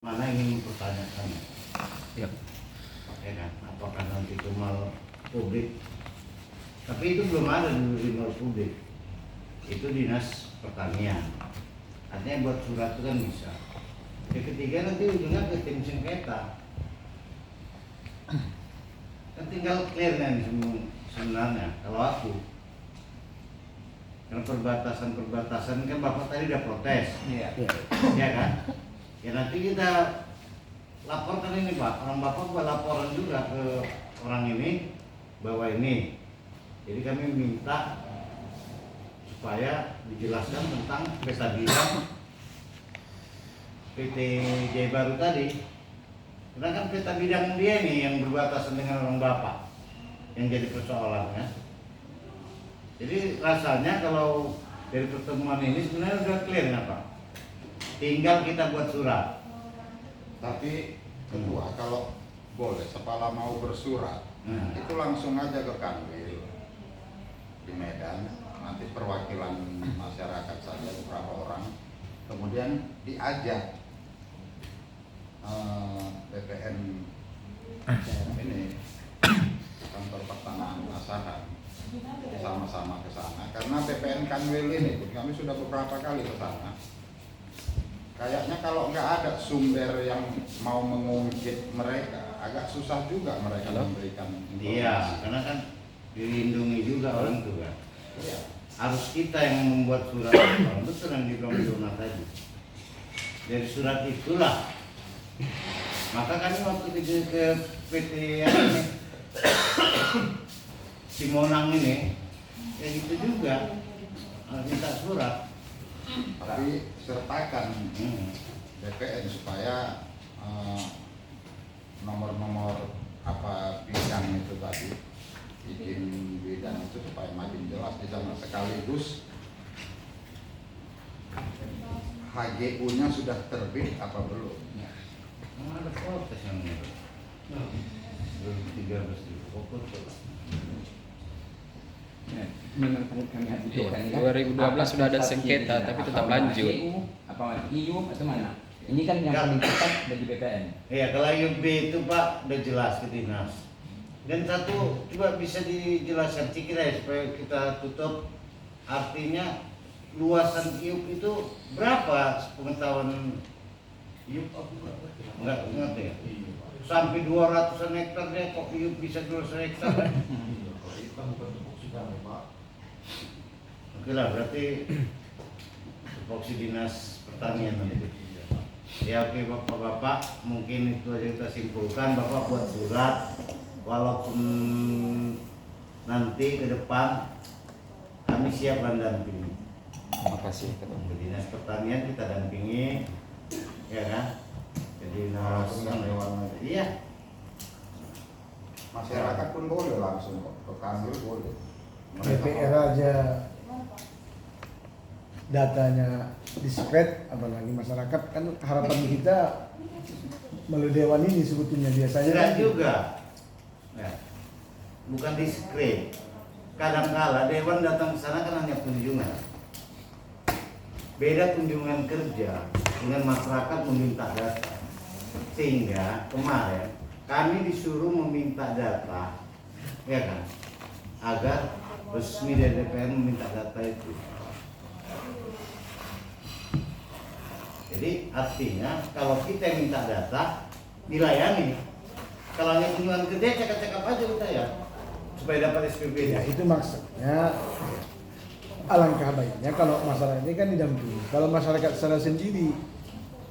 Mana ingin mempertanyakan Ya. ya kan, apakah nanti itu mal publik, tapi itu belum ada di mal publik, itu dinas pertanian, artinya buat surat itu kan bisa. Yang ketiga nanti ujungnya ke tim sengketa, kan tinggal clear kan sebenarnya kalau aku, karena perbatasan kan bapak tadi udah protes, ya kan. Ya nanti kita laporkan ini Pak, orang Bapak buat laporan juga ke orang ini bahwa ini. Jadi kami minta supaya dijelaskan tentang pesta bidang PT Jaya Baru tadi. Karena kan peta bidang dia nih yang berbatasan dengan orang Bapak yang jadi persoalannya. Jadi rasanya kalau dari pertemuan ini sebenarnya udah clear nggak Pak? Tinggal kita buat surat. Tapi Ketua, kalau boleh, sepala mau bersurat, itu langsung aja ke Kanwil di Medan, nanti perwakilan masyarakat saja beberapa orang, kemudian diajak BPN ini kantor pertanahan Asahan sama-sama ke sana, karena BPN Kanwil ini kami sudah beberapa kali ke sana. Kayaknya kalau nggak ada sumber yang mau mengungkit mereka, agak susah juga mereka memberikan informasi. Iya, karena kan dilindungi juga orang itu kan. Iya. Harus kita yang membuat surat orang betul yang dibilang Dona tadi. Dari surat itulah, maka kami waktu ke PT yang ini, Simonang ini, ya gitu juga, minta surat. Tapi sertakan BPN supaya nomor-nomor apa bidang itu tadi, izin bidang itu supaya makin jelas di sana, sekaligus HGU-nya sudah terbit apa belum? Ada protes yang itu. 2013 pokok tuh. Iya, 2012 sudah ada sengketa tapi tetap lanjut. Apa IUM atau mana? Ini kan yang paling cepat dari BPN. Iya, kalau IUB itu Pak udah jelas ke dinas. Dan satu coba bisa dijelaskan Cikira ya, supaya kita tutup. Artinya luasan IUB itu berapa pengetahuan IUB? Enggak ngerti ya? Sampai 200-an hektar deh, kok IUB bisa 200 hektar? Oke lah, berarti tupoksi dinas pertanian nanti. Ya oke bapak-bapak, mungkin itu aja kita simpulkan. Bapak buat surat, walaupun nanti ke depan kami siap mendampingi. Terima kasih. Ke dinas pertanian kita dampingi, ya kan? Ke dinas iya. Masyarakat pun boleh langsung kok, ke Kanwil boleh. DPR aja datanya diskret, apalagi masyarakat. Kan harapan kita melalui dewan ini sebetulnya biasanya Enggak kan juga, ya. Bukan diskret. Kadang-kala dewan datang ke sana kan hanya kunjungan. Beda kunjungan kerja dengan masyarakat meminta data. Sehingga kemarin kami disuruh meminta data, ya kan, agar resmi dari DPR meminta data itu. Jadi artinya kalau kita yang minta data dilayani. Kalau hanya kunjungan kerja cakap-cakap aja kita ya, supaya dapat SPP. ya itu maksudnya. Alangkah baiknya kalau masyarakat ini kan didampingi. Kalau masyarakat secara sendiri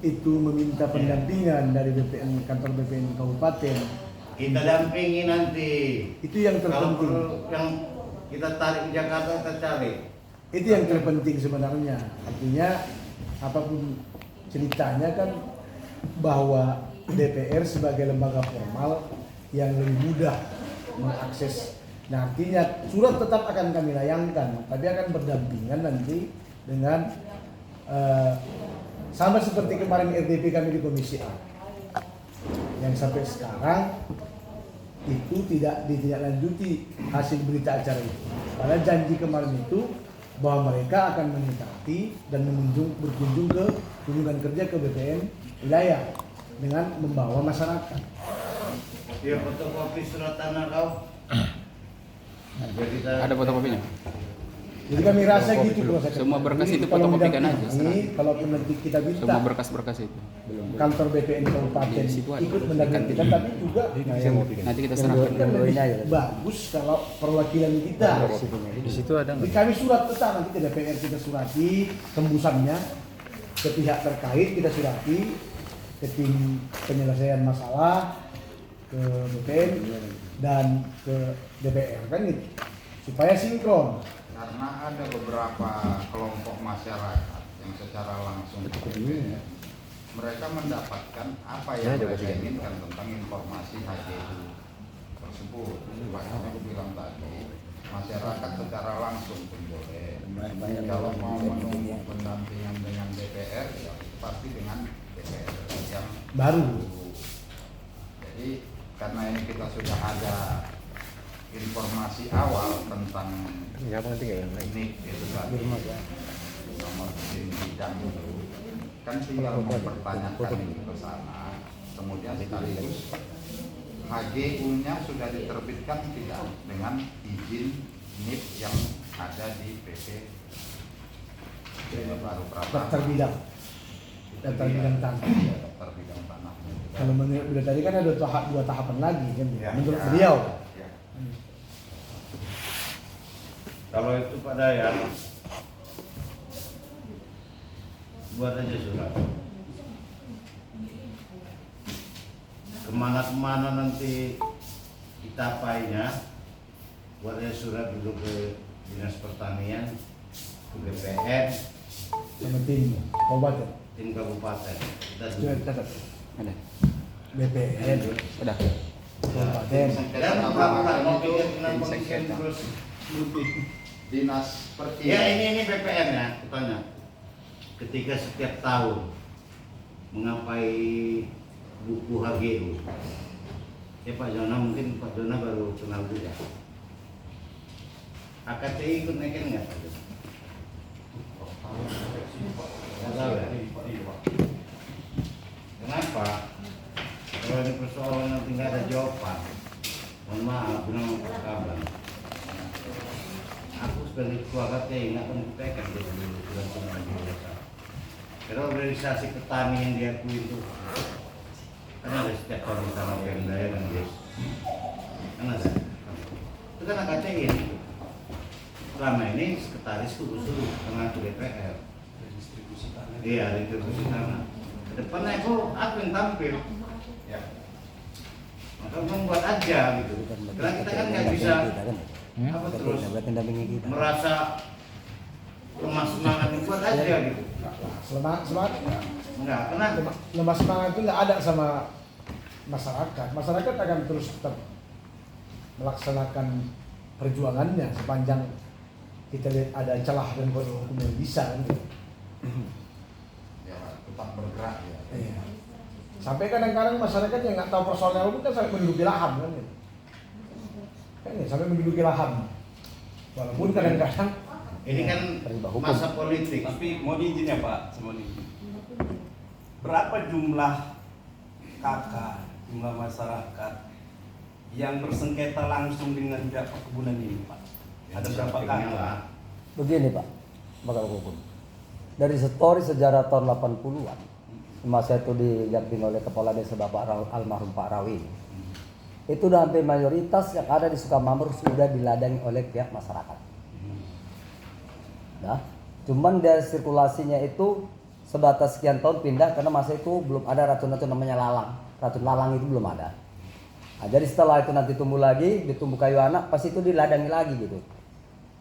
itu meminta pendampingan dari BPN, kantor BPN kabupaten, Kita dampingi nanti. itu yang Kalau terpenting. perlu yang kita tarik ke Jakarta kita cari. Itu yang terpenting sebenarnya. Artinya apapun ceritanya kan bahwa DPR sebagai lembaga formal yang lebih mudah mengakses. Nah, artinya surat tetap akan kami layangkan, tapi akan berdampingan nanti dengan sama seperti kemarin RDP kami di Komisi A, yang sampai sekarang itu tidak ditindaklanjuti hasil berita acara itu. Karena janji kemarin itu bahwa mereka akan mendekati dan berkunjung ke kunjungan kerja ke BPN wilayah. dengan membawa masyarakat. Ya fotokopi surat tanah kau. Biar kita Ada fotokopinya. Jadi kami rasa gitu proses. Semua berkas Jadi itu kalau fotokopikan aja, mendampingi, kalaupun nanti kita Semua minta berkas-berkas itu. kantor BPN Kabupaten Di situ ada. ikut mendampingi, tapi juga Nanti kita yang serahkan. kan lebih bagus kalau perwakilan kita. Di situ ada Jadi kami surat tetap nanti ke DPR, kita surati tembusannya ke pihak terkait, kita surati ke tim penyelesaian masalah, ke BPN dan ke DPR kan gitu, supaya sinkron. Karena ada beberapa kelompok masyarakat yang secara langsung mereka mendapatkan apa yang mereka inginkan tentang informasi HGU tersebut. Makanya aku bilang tadi, masyarakat secara langsung pun boleh. Kalau mau menunggu pendampingan dengan DPR, ya pasti dengan DPR yang Baru. Jadi karena ini kita sudah ada informasi awal tentang ini itu tadi nomor bidang itu kan tinggal mempertanyakan ini ke sana, kemudian sekaligus HGU-nya sudah diterbitkan tidak dengan izin NIP yang ada di PP Baru Pratama. Daftar bidang. Daftar bidang tanah. Ya, daftar bidang tanah. Kalau menurut beliau tadi kan ada dua tahapan lagi kan, Ya, menurut ya, beliau. ya. kalau itu Pak Dayan buat aja surat. Kemana-kemana nanti kita apainya, buat aja surat dulu ke Dinas Pertanian, ke BPN, Sama tim kabupaten. tim kabupaten. Kita Sudah dulu. catat. Ada. BPN, Udah. kabupaten. Dan bukan mau pikir kenapa Tim sengketa. terus Dinas ya Pertanian. ini BPN ya, kutanya. Ketika setiap tahun mengapai buku HGU, ya Pak Jona, mungkin Pak Jona baru kenal juga. AKTI ikut naikin nggak Pak Jona? Nggak tahu ya. Kenapa? Kalau ini persoalan nanti nggak ada jawaban, mohon maaf, bilang kabar. Aku sebagai ketua KTI nggak menyampaikan dia dulu surat biasa. Karena organisasi petani yang diakui itu kan ada setiap tahun sama Pemda ya kan Des. Kan ada. Itu kan KTI ini. Selama ini sekretaris usul karena aku DPR. Iya, distribusi tanah. Kedepannya aku yang tampil. Ya. Maka membuat aja gitu. Karena kita kan nggak bisa apa terus merasa lemah semangat buat aja gitu. Semangat Enggak, karena lemah semangat itu nggak ada sama masyarakat. Masyarakat akan terus tetap melaksanakan perjuangannya sepanjang kita lihat ada celah dan kode hukum yang bisa kan gitu. Ya, tetap bergerak ya. Iya. Sampai kadang-kadang masyarakat yang nggak tahu persoalan pun kan sampai menduduki lahan kan gitu. Kan ya, sampai menduduki lahan. Walaupun kadang-kadang ini kan masa politik. Tapi mau diizin ya Pak, mau diizin. Berapa jumlah kakak, jumlah masyarakat yang bersengketa langsung dengan pihak perkebunan ini Pak? Ada berapa kakak? Lah. Begini Pak, bakal hukum. Dari story sejarah tahun 80-an, masa itu didampingi oleh Kepala Desa Bapak almarhum Pak Rawi. Itu udah hampir mayoritas yang ada di Sukamambur sudah diladangi oleh pihak masyarakat. Nah, cuman dari sirkulasinya itu sebatas sekian tahun pindah karena masa itu belum ada racun-racun namanya lalang. Racun lalang itu belum ada. Nah, jadi setelah itu nanti tumbuh lagi, ditumbuh kayu anak, pasti itu diladangi lagi gitu.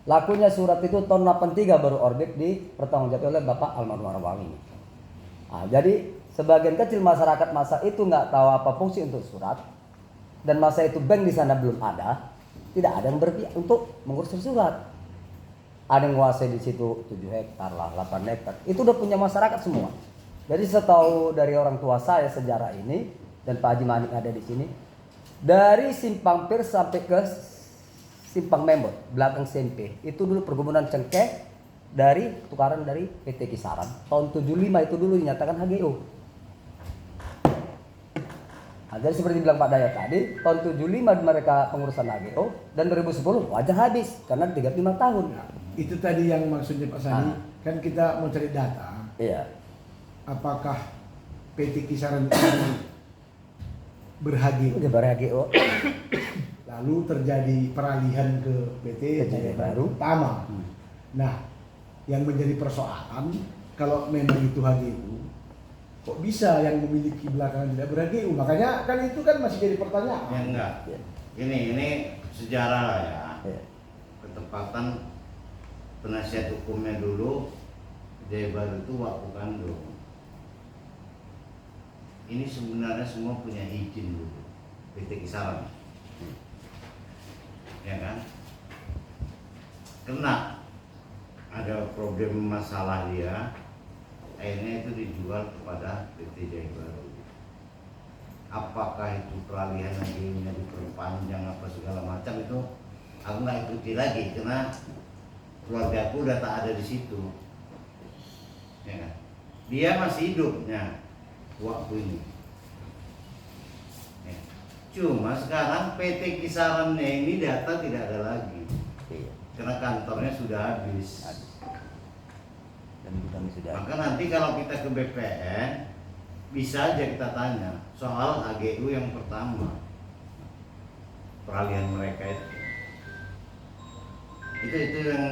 Lakunya surat itu tahun 83 baru orbit dipertanggungjawabkan oleh Bapak almarhum Rawi. Nah, jadi sebagian kecil masyarakat masa itu nggak tahu apa fungsi untuk surat dan masa itu bank di sana belum ada, tidak ada yang berpihak untuk mengurus surat. Ada yang menguasai di situ 7 hektar lah, 8 hektar. Itu udah punya masyarakat semua. Jadi setahu dari orang tua saya sejarah ini dan Pak Haji Manik ada di sini, dari Simpang Pir sampai ke Simpang Membot, belakang SMP, itu dulu perkebunan cengkeh dari tukaran dari PT Kisaran. Tahun 75 itu dulu dinyatakan HGU. Nah, jadi seperti bilang Pak Dayat tadi, tahun 75 mereka pengurusan AGO dan 2010 wajar habis karena 35 tahun. Itu tadi yang maksudnya Pak Sandi, kan kita mau cari data. Iya. Apakah PT Kisaran ini berhagi, Udah baru AGO. lalu terjadi peralihan ke PT Jaya Baru pertama. Nah, yang menjadi persoalan kalau memang itu HGU, kok bisa yang memiliki belakangan tidak ber-HGU? Makanya kan itu kan masih jadi pertanyaan. Ya enggak. Ya. Ini sejarah lah ya. Iya. Ketepatan penasihat hukumnya dulu Jaya Baru itu Wak Pukandung. Ini sebenarnya semua punya izin dulu PT Kisaran. Ya kan? Kena ada problem masalah dia, akhirnya itu dijual kepada PT Jaya Baru. Apakah itu peralihan akhirnya diperpanjang apa segala macam itu aku nggak ikuti lagi karena keluarga aku udah tak ada di situ. Ya kan? Dia masih hidupnya waktu ini. Ya. Cuma sekarang PT Kisarannya ini data tidak ada lagi Iya. karena kantornya sudah habis. Dan gudang sudah. Maka nanti kalau kita ke BPN bisa aja kita tanya soal HGU yang pertama, peralihan mereka itu yang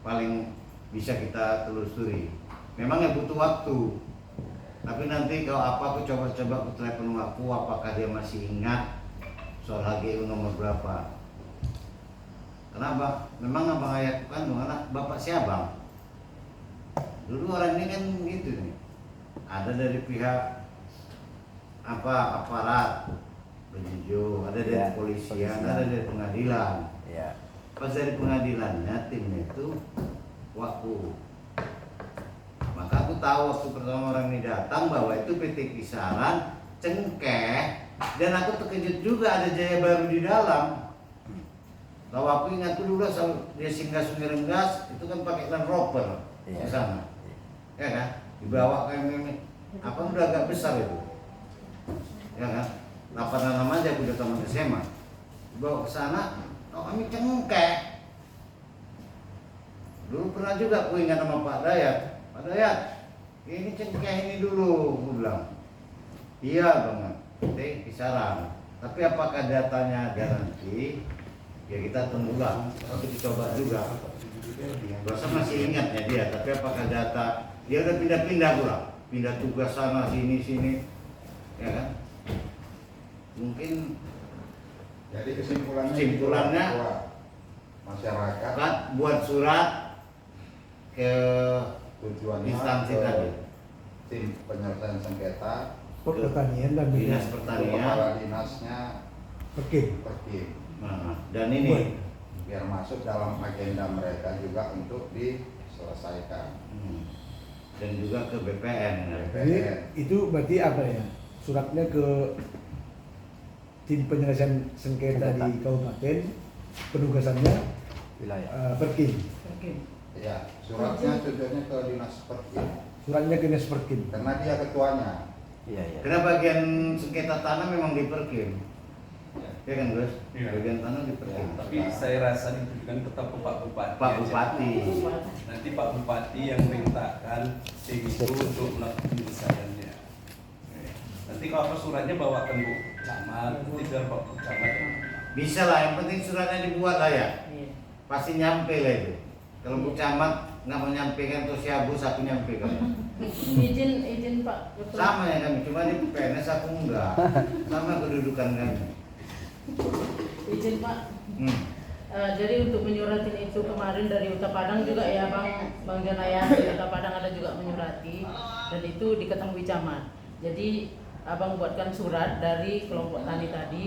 paling bisa kita telusuri. Memang ya butuh waktu, tapi nanti kalau apa aku coba-coba aku telepon aku apakah dia masih ingat soal HGU nomor berapa. Kenapa? Memang abang ayahku kan anak bapak si abang. Dulu orang ini kan gitu nih, ada dari pihak aparat penunjuk, ada dari Ya, kepolisian, polisian. ada dari pengadilan. Iya. Pas dari pengadilannya timnya itu waktu. Maka aku tahu waktu pertama orang ini datang bahwa itu PT Kisaran cengkeh dan aku terkejut juga ada Jaya Baru di dalam. Kalau aku ingat dulu dia singgah Sungai Renggas itu kan pakai Land Rover Iya. ke sana. Ya kan? Dibawa kayak ini apa udah agak besar itu. Ya kan? 86 aja aku udah tamat SMA. Dibawa ke sana, oh kami cengkeh. Dulu pernah juga aku ingat sama Pak Dayat. Pak Dayat, ini cengkeh ini dulu, aku bilang. Iya banget, PT Kisaran. Tapi apakah datanya ada nanti? Ya kita tunggulah, tapi dicoba juga. Rasa masih ingatnya dia, tapi apakah data dia udah pindah-pindah pula, pindah tugas sana sini, ya kan? Mungkin Jadi kesimpulannya Kesimpulannya, bahwa masyarakat Pak buat surat ke tujuannya instansi ke tadi, tim penyelesaian sengketa, Pertanian dan Dinas Dinas Pertanian. kepala dinasnya Perkin. pergi Nah, dan ini biar masuk dalam agenda mereka juga untuk diselesaikan. dan juga ke BPN. ya. Jadi itu berarti apa ya? Suratnya ke tim penyelesaian sengketa di kabupaten, penugasannya Wilayah. Perkin. Ya, suratnya tujuannya ke dinas pergi Suratnya ke Dinas Perkin. karena dia ketuanya. Iya, iya. Karena bagian sengketa tanah memang di Perkim. Ya kan Gus? Iya. Bagian tanah di Perkim. Tapi saya rasa ditujukan tetap ke Pak Bupati. Pak aja. Bupati. Nanti Pak Bupati yang merintahkan tim itu untuk melakukan penyelesaiannya. Nanti kalau apa suratnya bawakan Bu Camat, nanti biar Pak Camat yang Bisa lah, yang penting suratnya dibuat lah ya. Pasti nyampe lah itu. Kalau Bu Camat nggak mau nyampaikan terus si Agus aku nyampe kamu. izin Pak Ketua. Sama ya kami, cuma di PNS aku enggak. Sama kedudukan kami. Izin Pak. Jadi untuk menyuratin itu kemarin dari Uta Padang juga ya Bang Janaya dari Uta Padang ada juga menyurati dan itu diketahui camat. Jadi Abang buatkan surat dari kelompok tani tadi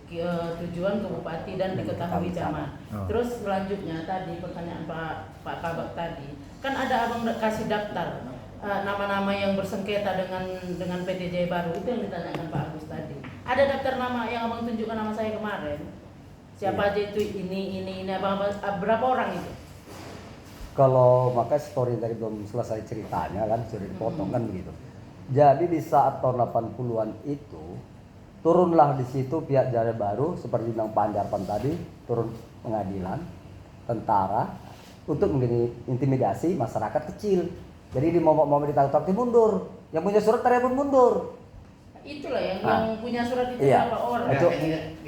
tujuan ke Bupati dan diketahui camat. Terus selanjutnya tadi pertanyaan Pak Kabak tadi kan ada Abang kasih daftar nama-nama yang bersengketa dengan PT Jaya Baru itu yang ditanyakan Pak Agus tadi. Ada daftar nama yang Abang tunjukkan nama saya kemarin. Siapa aja itu ini Abang berapa orang itu? Kalau maka story dari belum selesai ceritanya kan sudah dipotong kan begitu. Jadi di saat tahun 80-an itu turunlah di situ pihak Jaya Baru seperti yang Pak Anjarpan tadi, turun pengadilan, tentara untuk mengintimidasi masyarakat kecil. Jadi di momen-momen ditakut-takuti mundur, yang punya surat pun mundur. Itulah yang punya surat itu Iya. berapa orang? Itu-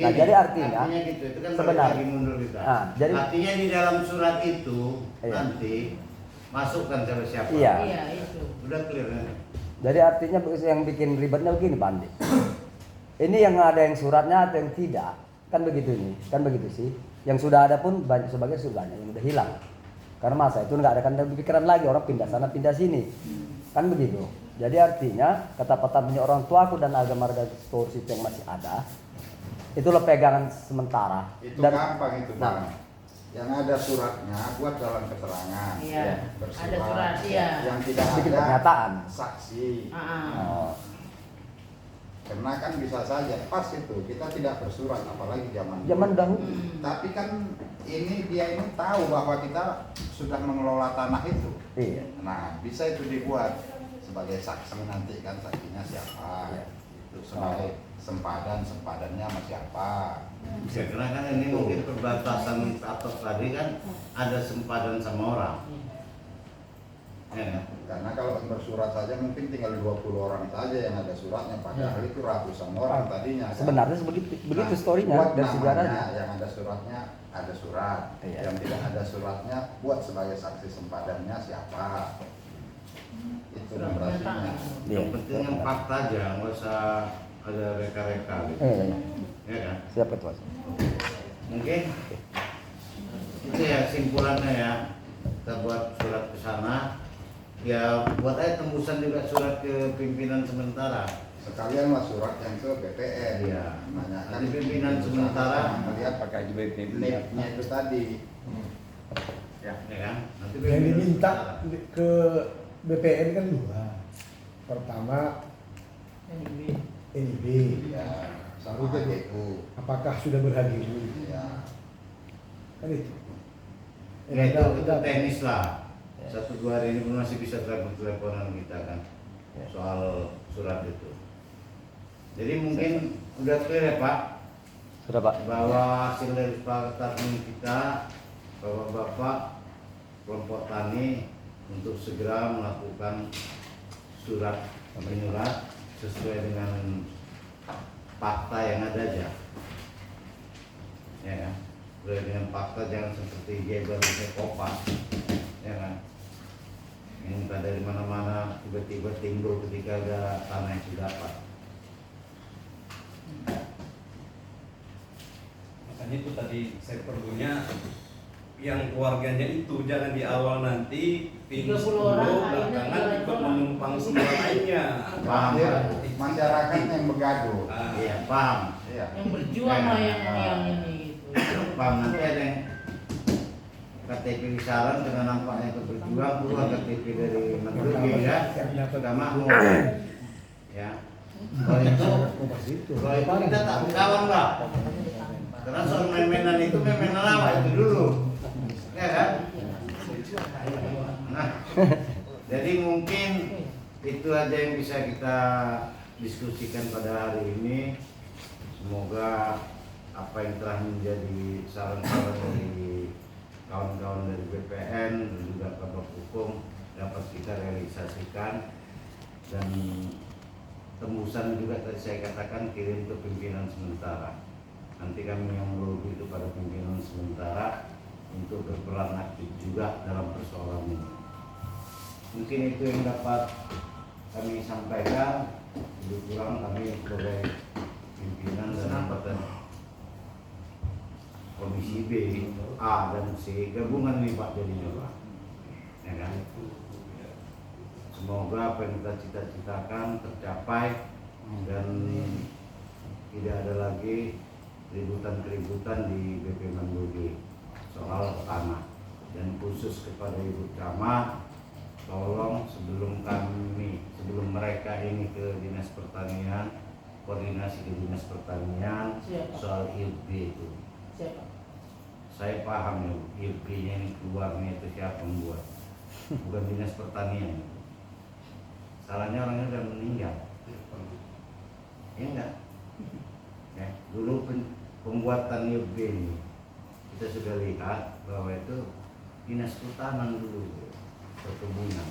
nah, jadi artinya gitu, itu kan sebenarnya- balik lagi mundur kita. jadi Artinya di dalam surat itu Iya. nanti masukkan siapa. Iya. Iya itu. Udah clear kan? Jadi artinya yang bikin ribetnya begini Pak Andi. Ini yang ada yang suratnya atau yang tidak, kan begitu ini, kan begitu sih. Yang sudah ada pun banyak sebagian sudah banyak yang udah hilang. Karena masa itu nggak ada kan pikiran lagi, orang pindah sana pindah sini, kan begitu. Jadi artinya kata punya orang tuaku dan agama marga Storsi itu yang masih ada, itulah pegangan sementara. Itu gampang itu Nah, Bang. Yang ada suratnya buat dalam keterangan. Iya. Bersurat. Ada surat, iya. Yang tidak Bikin ada pernyataan. saksi. oh, Karena kan bisa saja pas itu kita tidak bersurat apalagi zaman zaman dulu. dahulu. Tapi kan dia ini tahu bahwa kita sudah mengelola tanah itu. Iya. Nah, bisa itu dibuat sebagai saksi nanti kan saksinya siapa. Itu sebagai sempadannya sama siapa. Bisa karena kan ini mungkin perbatasan atau tadi kan ada sempadan sama orang. Ya kan? Karena kalau bersurat saja mungkin tinggal 20 orang saja yang ada suratnya, padahal itu ratusan orang tadinya. Kan? Sebenarnya begitu storynya buat dan namanya, sejarahnya. yang ada suratnya ada surat, Iya. yang tidak ada suratnya buat sebagai saksi sempadannya siapa. Itu nomorasinya. Iya. Yang penting yang fakta aja, nggak usah ada reka-reka gitu. Ya kan? Siapa itu? Mas? Mungkin itu ya simpulannya ya. Kita buat surat ke sana. Ya buat aja tembusan juga surat ke pimpinan sementara. Sekalian lah surat yang ke BPN. Iya. Menanyakan Nanti pimpinan sementara melihat pakai NIP-nya itu tadi. ya kan? Nanti Yang pimpinan diminta sementara. ke BPN kan dua. Pertama NIB, Ya, baru sama kedua, HGU. apakah sudah berhadir? Ya. Kan itu. Ya itu Udah- teknis lah. 1-2 hari ini pun masih bisa telepon-teleponan kita kan soal surat itu. Jadi mungkin udah clear ya Pak Sudah Pak. bahwa hasil dari kesepakatan kita Bapak-bapak kelompok tani untuk segera melakukan surat menyurat sesuai dengan fakta yang ada aja. Ya kan? Sesuai dengan fakta, jangan seperti Geber Kopas. Ya kan? Minta dari mana-mana tiba-tiba timbul ketika ada tanah yang didapat. Makanya itu tadi saya perlunya yang keluarganya itu jangan di awal nanti 30 orang, belakangan akhirnya ikut jualan. menumpang semua lainnya. Paham Dia Pak? masyarakat yang bergaduh. Ah, Iya, paham. Iya. Yang berjuang lah yang ini gitu. Paham, nanti ada yang KTP Wisaran karena nampaknya itu berjuang keluar KTP dari Menteri ya, sudah makmur ya. Kalau itu kita tak kawan lah, karena soal main-mainan itu main-mainan lama itu dulu, ya kan? Nah, jadi mungkin itu aja yang bisa kita diskusikan pada hari ini. Semoga apa yang telah menjadi saran-saran dari kawan-kawan dari BPN dan juga kabak hukum dapat kita realisasikan, dan tembusan juga tadi saya katakan kirim ke pimpinan sementara. Nanti kami yang melobi itu pada pimpinan sementara untuk berperan aktif juga dalam persoalan ini. Mungkin itu yang dapat kami sampaikan. Lebih kurang kami sebagai pimpinan dan anggota Komisi B, A dan C gabungan nih Pak jadinya Pak, ya kan? Semoga apa yang kita cita-citakan tercapai dan tidak ada lagi keributan-keributan di BP Mandoge soal tanah. Dan khusus kepada Ibu Camat, tolong sebelum mereka ini ke Dinas Pertanian, koordinasi ke Dinas Pertanian Siapa? soal ILP itu. Siapa? Saya paham ya, ILP-nya ini keluarnya itu siapa yang buat, bukan Dinas Pertanian. Salahnya orangnya udah meninggal, ya enggak? pembuatan IUB ini kita sudah lihat bahwa itu dinas kehutanan dulu, perkebunan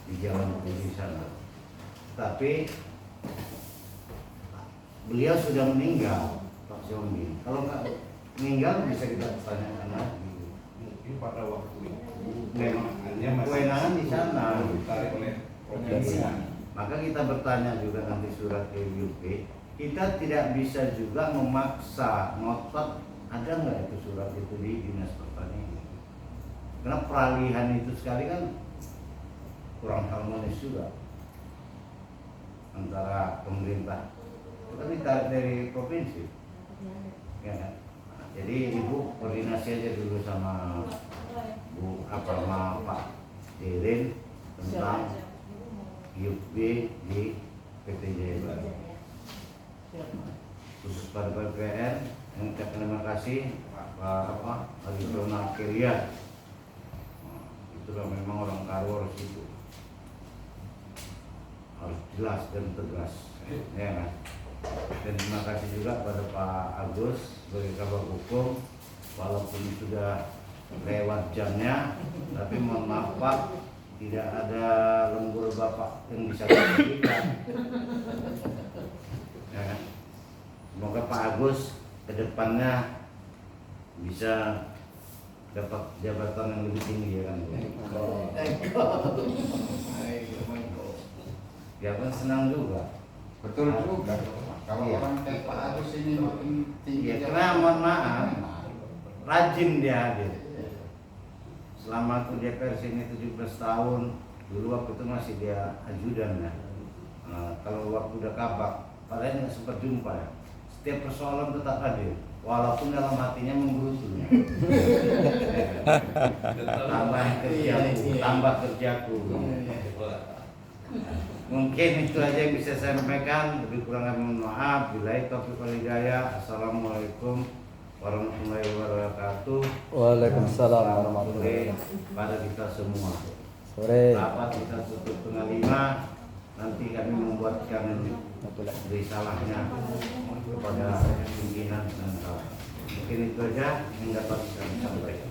di Jalan Putih sana. Tapi beliau sudah meninggal, Pak Siombing. Kalau nggak meninggal bisa kita tanyakan lagi. Mungkin pada waktu itu Memang masih kewenangan di sana. ditarik oleh provinsi. Iya. Maka kita bertanya juga nanti surat ke IUP. Kita tidak bisa juga memaksa ngotot ada nggak itu surat itu di dinas pertanian. Karena peralihan itu sekali kan kurang harmonis juga antara pemerintah. Itu kan ditarik dari provinsi. Ya kan? Nah, jadi ibu koordinasi aja dulu sama sama Pak Dirin tentang IUP di PT Jaya Baru. Khusus pada PPN yang ucapkan terima kasih Pak Alidrona Kiria. Itulah memang orang Karo harus itu harus jelas dan tegas, ya kan? Dan terima kasih juga pada Pak Agus sebagai kabar hukum, walaupun sudah lewat jamnya, tapi mohon maaf Pak, tidak ada lembur Bapak yang bisa diberikan. Ya kan? Semoga Pak Agus kedepannya bisa dapat jabatan yang lebih tinggi, ya kan? Ya kan senang juga. Betul juga. Kalau Iya. orang kayak Pak Agus ini makin tinggi. Ya, karena mohon maaf, rajin dia hadir. Selama aku DPR sini 17 tahun, dulu waktu itu masih dia ajudan ya. Kalau waktu udah kabak, padahal nggak sempat jumpa ya. Setiap persoalan tetap hadir, walaupun dalam hatinya menggerutu. tambah kerjaku. Mungkin itu aja yang bisa saya sampaikan. Lebih kurangnya mohon maaf. Billahi taufiq wal hidayah. Assalamualaikum warahmatullahi wabarakatuh. Waalaikumsalam warahmatullahi Sore pada kita semua. Sore. Rapat kita tutup tengah 5. Nanti kami membuatkan risalahnya kepada pimpinan dan kawan. Mungkin itu aja yang dapat kami sampaikan.